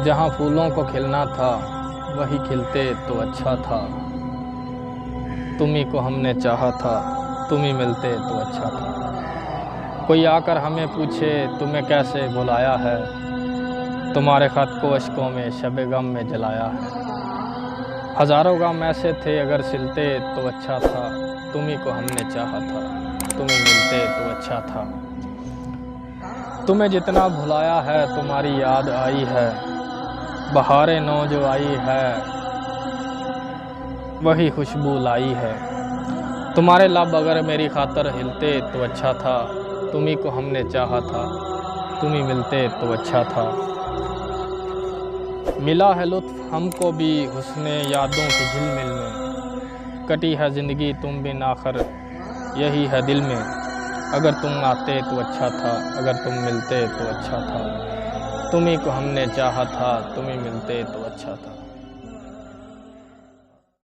जहाँ फूलों को खिलना था वही खिलते तो अच्छा था। तुम्ही को हमने चाहा था, तुम ही मिलते तो अच्छा था। कोई आकर हमें पूछे तुम्हें कैसे बुलाया है, तुम्हारे ख़त को अश्कों में शब गम में जलाया है। हज़ारों गम ऐसे थे अगर सिलते तो अच्छा था। तुम्ही को हमने चाहा था, तुम ही मिलते तो अच्छा था। तुम्हें जितना भुलाया है तुम्हारी याद आई है, बहारें नौ जो आई है वही खुशबू लाई है। तुम्हारे लब अगर मेरी खातर हिलते तो अच्छा था। तुम्ही को हमने चाहा था, तुम ही मिलते तो अच्छा था। मिला है लुत्फ़ हमको भी हुस्ने यादों की झिलमिल में, कटी है ज़िंदगी तुम बिन आखिर यही है दिल में। अगर तुम आते तो अच्छा था, अगर तुम मिलते तो अच्छा था। तुम्ही को हमने चाहा था, तुम ही मिलते तो अच्छा था।